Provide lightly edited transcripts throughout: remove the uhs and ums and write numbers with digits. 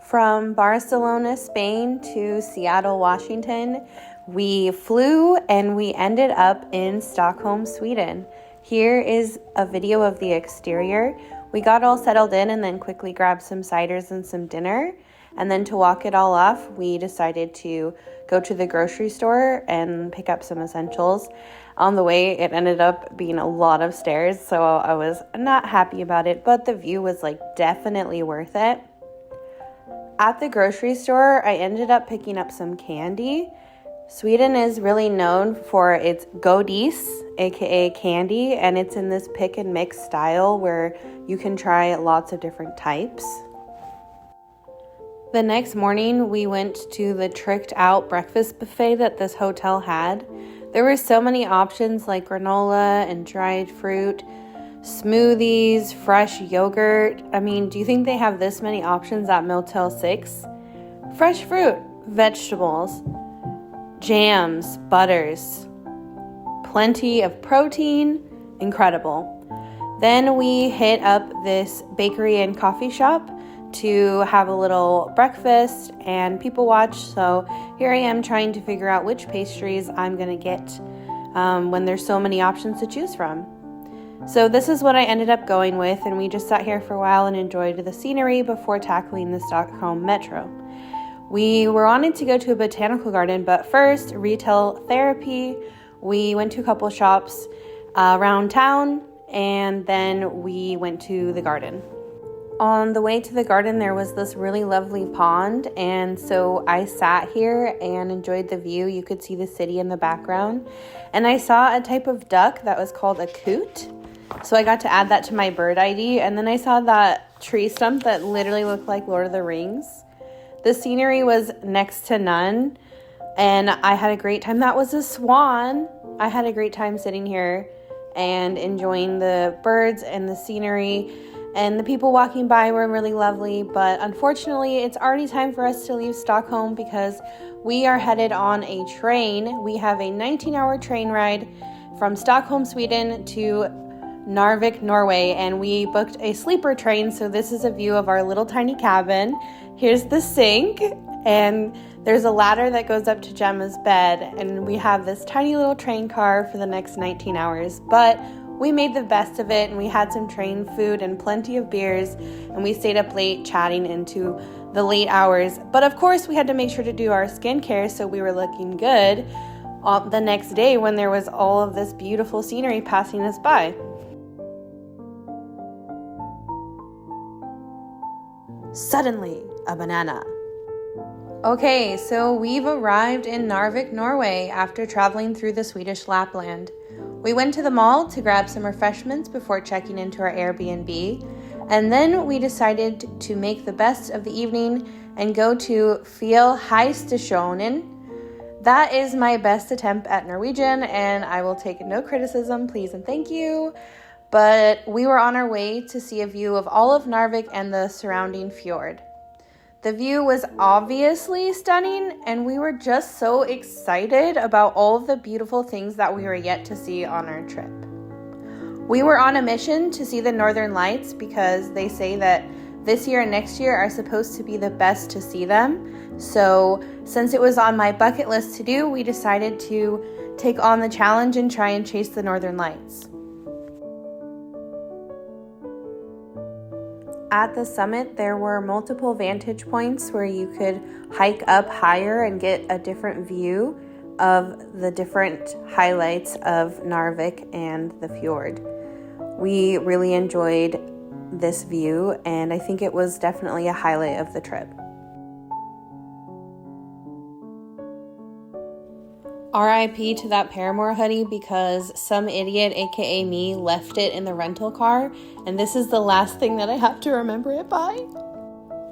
From Barcelona, Spain to Seattle, Washington, we flew and we ended up in Stockholm, Sweden. Here is a video of the exterior. We got all settled in and then quickly grabbed some ciders and some dinner. And then to walk it all off, we decided to go to the grocery store and pick up some essentials. On the way, it ended up being a lot of stairs, so I was not happy about it, but the view was definitely worth it. At the grocery store, I ended up picking up some candy. Sweden is really known for its godis, aka candy, and it's in this pick and mix style where you can try lots of different types. The next morning, we went to the tricked out breakfast buffet that this hotel had. There were so many options like granola and dried fruit, smoothies, fresh yogurt. I mean, do you think they have this many options at Motel 6? Fresh fruit, vegetables, jams, butters, plenty of protein, incredible. Then we hit up this bakery and coffee shop to have a little breakfast and people watch. So here I am trying to figure out which pastries I'm going to get when there's so many options to choose from. So this is what I ended up going with, and we just sat here for a while and enjoyed the scenery before tackling the Stockholm metro. We were wanting to go to a botanical garden, but first, retail therapy. We went to a couple shops around town, and then we went to the garden. On the way to the garden, there was this really lovely pond, and so I sat here and enjoyed the view. You could see the city in the background, and I saw a type of duck that was called a coot. So I got to add that to my bird ID, and then I saw that tree stump that literally looked like Lord of the Rings. The scenery was next to none, and I had a great time. That was a swan. I had a great time sitting here and enjoying the birds and the scenery, and the people walking by were really lovely. But unfortunately, it's already time for us to leave Stockholm because we are headed on a train. We have a 19-hour train ride from Stockholm, Sweden to Narvik, Norway, and we booked a sleeper train, so this is a view of our little tiny cabin. Here's the sink, and there's a ladder that goes up to Gemma's bed, and we have this tiny little train car for the next 19 hours, but we made the best of it, and we had some train food and plenty of beers, and we stayed up late chatting into the late hours, but of course we had to make sure to do our skincare so we were looking good the next day when there was all of this beautiful scenery passing us by. Suddenly, a banana. Okay, so we've arrived in Narvik, Norway after traveling through the Swedish Lapland. We went to the mall to grab some refreshments before checking into our Airbnb, and then we decided to make the best of the evening and go to Fjellheistasjonen. That is my best attempt at Norwegian, and I will take no criticism, please and thank you. But we were on our way to see a view of all of Narvik and the surrounding fjord. The view was obviously stunning, and we were just so excited about all of the beautiful things that we were yet to see on our trip. We were on a mission to see the Northern Lights because they say that this year and next year are supposed to be the best to see them. So since it was on my bucket list to do, we decided to take on the challenge and try and chase the Northern Lights. At the summit, there were multiple vantage points where you could hike up higher and get a different view of the different highlights of Narvik and the fjord. We really enjoyed this view, and I think it was definitely a highlight of the trip. RIP to that Paramore hoodie because some idiot, aka me, left it in the rental car, and this is the last thing that I have to remember it by.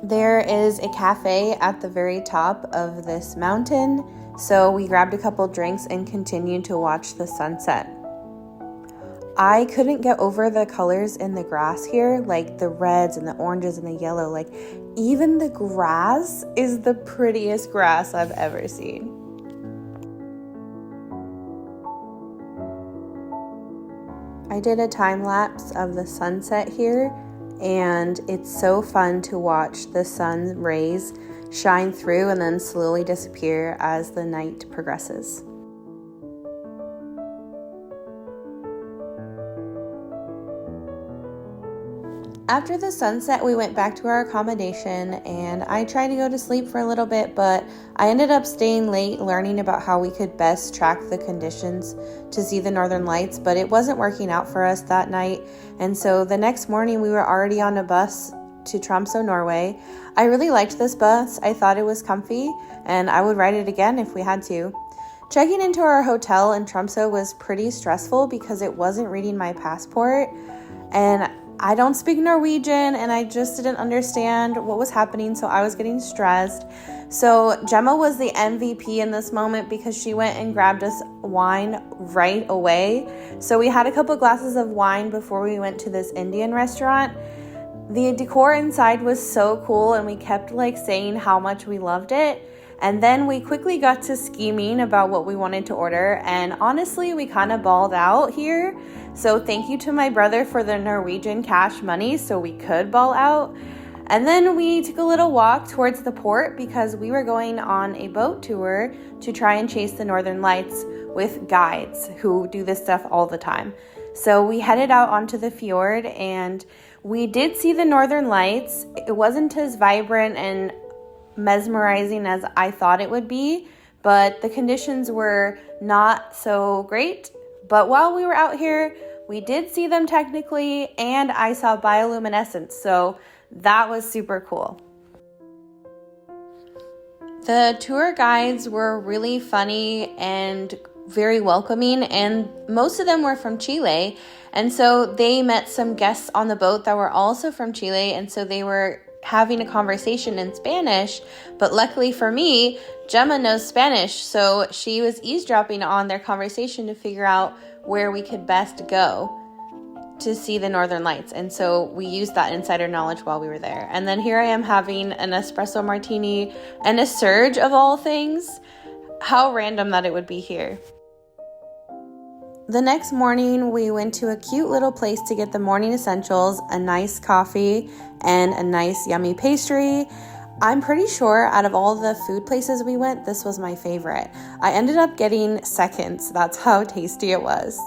There is a cafe at the very top of this mountain, so we grabbed a couple drinks and continued to watch the sunset. I couldn't get over the colors in the grass here, like the reds and the oranges and the yellow. Like, even the grass is the prettiest grass I've ever seen. I did a time lapse of the sunset here, and it's so fun to watch the sun rays shine through and then slowly disappear as the night progresses. After the sunset, we went back to our accommodation, and I tried to go to sleep for a little bit, but I ended up staying late learning about how we could best track the conditions to see the northern lights, but it wasn't working out for us that night. And so the next morning we were already on a bus to Tromsø, Norway. I really liked this bus. I thought it was comfy, and I would ride it again if we had to. Checking into our hotel in Tromsø was pretty stressful because it wasn't reading my passport, and I don't speak Norwegian, and I just didn't understand what was happening, so I was getting stressed. So Gemma was the MVP in this moment because she went and grabbed us wine right away. So we had a couple glasses of wine before we went to this Indian restaurant. The decor inside was so cool, and we kept saying how much we loved it. And then we quickly got to scheming about what we wanted to order, and honestly, we kind of balled out here. So thank you to my brother for the Norwegian cash money so we could ball out. And then we took a little walk towards the port because we were going on a boat tour to try and chase the northern lights with guides who do this stuff all the time. So we headed out onto the fjord, and we did see the northern lights. It wasn't as vibrant and mesmerizing as I thought it would be, but the conditions were not so great. But while we were out here, we did see them technically, and I saw bioluminescence, so that was super cool. The tour guides were really funny and very welcoming, and most of them were from Chile, and so they met some guests on the boat that were also from Chile, and so they were having a conversation in Spanish, but luckily for me, Gemma knows Spanish, so she was eavesdropping on their conversation to figure out where we could best go to see the northern lights, and so we used that insider knowledge while we were there. And then here I am having an espresso martini and a surge of all things. How random that it would be here. The next morning, we went to a cute little place to get the morning essentials, a nice coffee, and a nice yummy pastry. I'm pretty sure out of all the food places we went, this was my favorite. I ended up getting seconds. That's how tasty it was.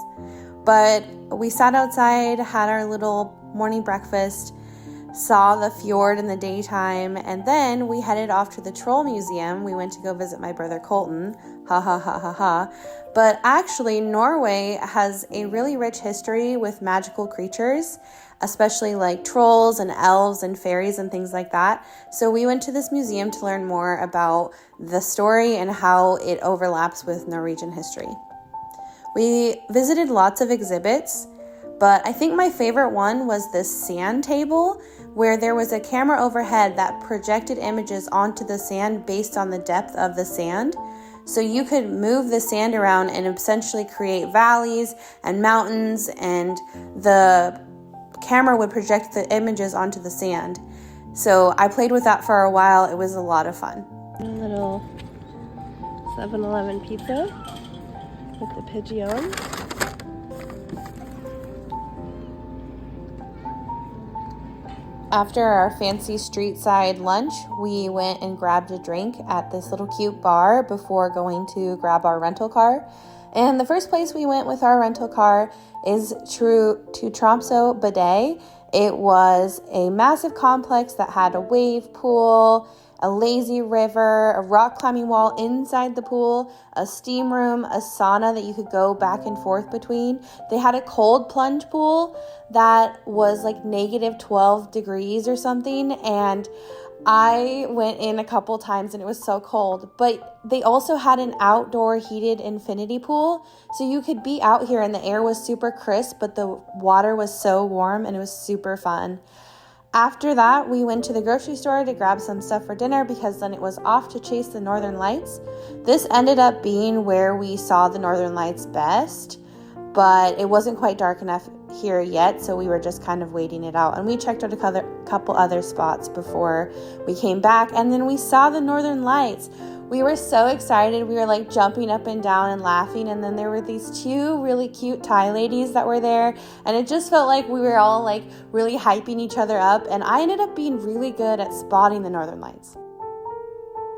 But we sat outside, had our little morning breakfast, saw the fjord in the daytime, and then we headed off to the Troll Museum. We went to go visit my brother Colton. Ha ha ha ha ha. But actually, Norway has a really rich history with magical creatures, especially like trolls and elves and fairies and things like that. So we went to this museum to learn more about the story and how it overlaps with Norwegian history. We visited lots of exhibits, but I think my favorite one was this sand table where there was a camera overhead that projected images onto the sand based on the depth of the sand. So you could move the sand around and essentially create valleys and mountains, and the camera would project the images onto the sand. So I played with that for a while. It was a lot of fun. A little 7-Eleven pizza with the pigeon. After our fancy street side lunch, we went and grabbed a drink at this little cute bar before going to grab our rental car. And the first place we went with our rental car is to Tromsø Badet. It was a massive complex that had a wave pool, a lazy river, a rock climbing wall inside the pool, a steam room, a sauna that you could go back and forth between. They had a cold plunge pool that was like -12 degrees or something, and I went in a couple times and it was so cold. But they also had an outdoor heated infinity pool, so you could be out here and the air was super crisp, but the water was so warm and it was super fun. After that, we went to the grocery store to grab some stuff for dinner because then it was off to chase the northern lights. This ended up being where we saw the northern lights best, but it wasn't quite dark enough here yet, so we were just kind of waiting it out. And we checked out a couple other spots before we came back, and then we saw the Northern Lights. We were so excited. We were like jumping up and down and laughing, and then there were these two really cute Thai ladies that were there, and it just felt like we were all like really hyping each other up, and I ended up being really good at spotting the Northern Lights.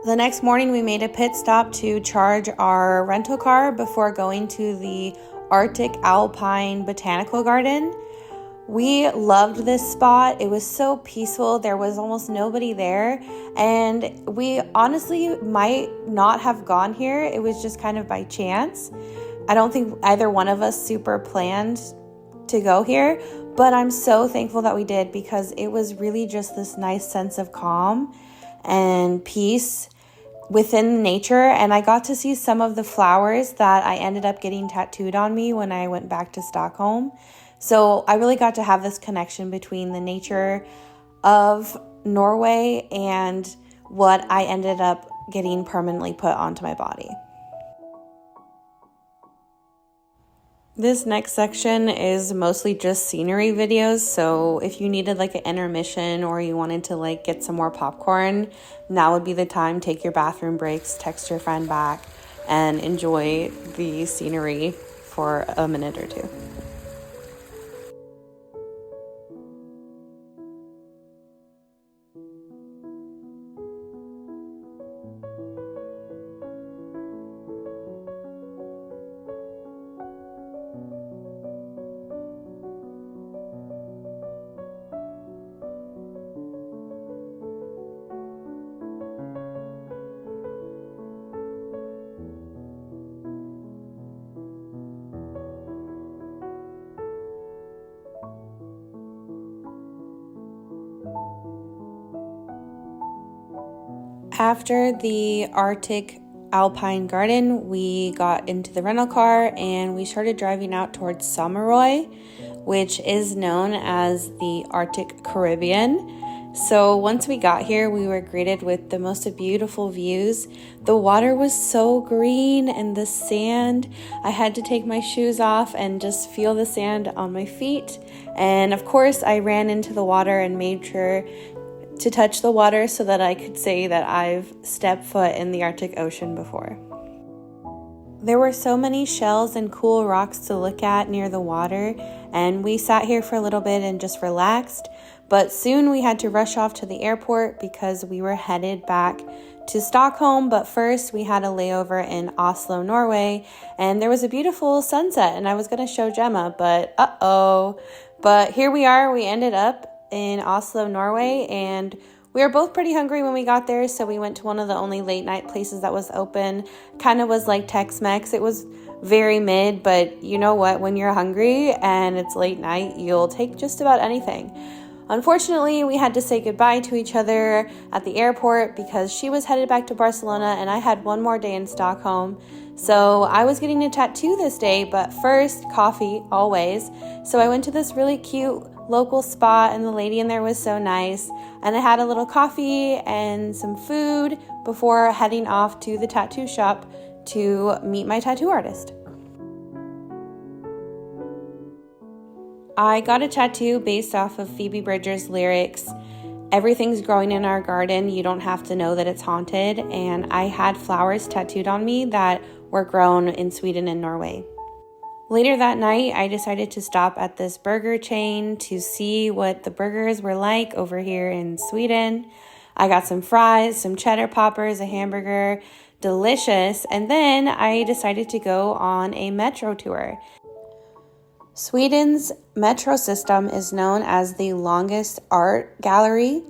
The next morning, we made a pit stop to charge our rental car before going to the Arctic Alpine Botanical Garden. We loved this spot. It was so peaceful. There was almost nobody there, and we honestly might not have gone here. It was just kind of by chance. I don't think either one of us super planned to go here, but I'm so thankful that we did, because it was really just this nice sense of calm and peace within nature. And I got to see some of the flowers that I ended up getting tattooed on me when I went back to Stockholm. So I really got to have this connection between the nature of Norway and what I ended up getting permanently put onto my body. This next section is mostly just scenery videos, so if you needed like an intermission or you wanted to like get some more popcorn, now would be the time. Take your bathroom breaks, text your friend back, and enjoy the scenery for a minute or two. After the Arctic Alpine Garden, we got into the rental car and we started driving out towards Samaroy, which is known as the Arctic Caribbean. So once we got here, we were greeted with the most beautiful views. The water was so green, and the sand, I had to take my shoes off and just feel the sand on my feet. And of course, I ran into the water and made sure to touch the water so that I could say that I've stepped foot in the Arctic Ocean before. There were so many shells and cool rocks to look at near the water, and we sat here for a little bit and just relaxed, but soon we had to rush off to the airport because we were headed back to Stockholm. But first we had a layover in Oslo, Norway, and there was a beautiful sunset, and I was going to show Gemma, but here we are. We ended up in Oslo, Norway, and we were both pretty hungry when we got there, so we went to one of the only late night places that was open. Kind of was like Tex-Mex. It was very mid, but you know what? When you're hungry and it's late night, you'll take just about anything. Unfortunately, we had to say goodbye to each other at the airport because she was headed back to Barcelona and I had one more day in Stockholm. So I was getting a tattoo this day, but first, coffee, always. So I went to this really cute local spot, and the lady in there was so nice, and I had a little coffee and some food before heading off to the tattoo shop to meet my tattoo artist. I got a tattoo based off of Phoebe Bridgers' lyrics, "Everything's growing in our garden, you don't have to know that it's haunted," and I had flowers tattooed on me that were grown in Sweden and Norway. Later that night, I decided to stop at this burger chain to see what the burgers were like over here in Sweden. I got some fries, some cheddar poppers, a hamburger, delicious, and then I decided to go on a metro tour. Sweden's metro system is known as the longest art gallery,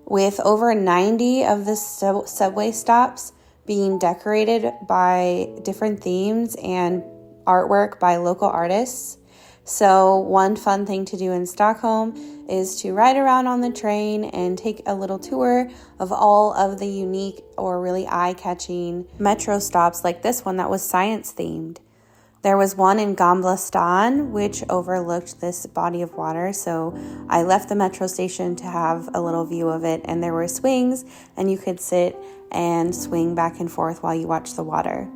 with over 90 of the subway stops being decorated by different themes and artwork by local artists. So one fun thing to do in Stockholm is to ride around on the train and take a little tour of all of the unique or really eye-catching metro stops, like this one that was science themed. There was one in Gamla Stan, which overlooked this body of water, so I left the metro station to have a little view of it, and there were swings, and you could sit and swing back and forth while you watch the water.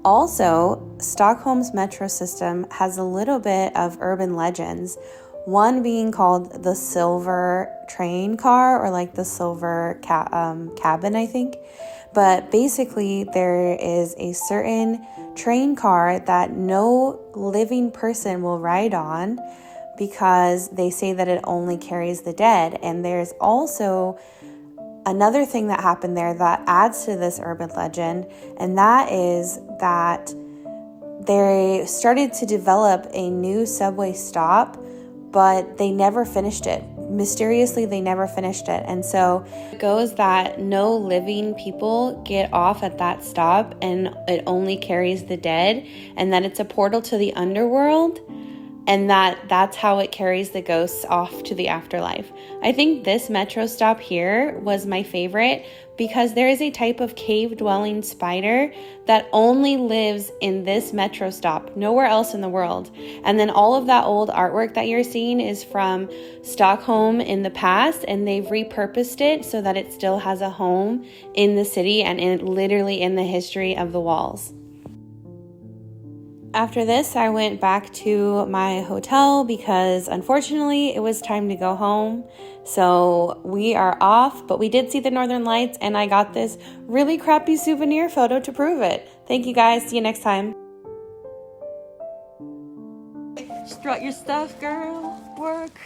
Also, Stockholm's metro system has a little bit of urban legends, one being called the silver train car, or like the silver cabin, I think. But basically, there is a certain train car that no living person will ride on because they say that it only carries the dead. And there's also another thing that happened there that adds to this urban legend, and that is that they started to develop a new subway stop, but they never finished it. Mysteriously, they never finished it. And so it goes that no living people get off at that stop, and it only carries the dead, and that it's a portal to the underworld, and that's how it carries the ghosts off to the afterlife. I think this metro stop here was my favorite because there is a type of cave-dwelling spider that only lives in this metro stop, nowhere else in the world. And then all of that old artwork that you're seeing is from Stockholm in the past, and they've repurposed it so that it still has a home in the city and literally in the history of the walls. After this, I went back to my hotel because unfortunately it was time to go home. So we are off, but we did see the Northern Lights, and I got this really crappy souvenir photo to prove it. Thank you guys. See you next time. Strut your stuff, girl. Work.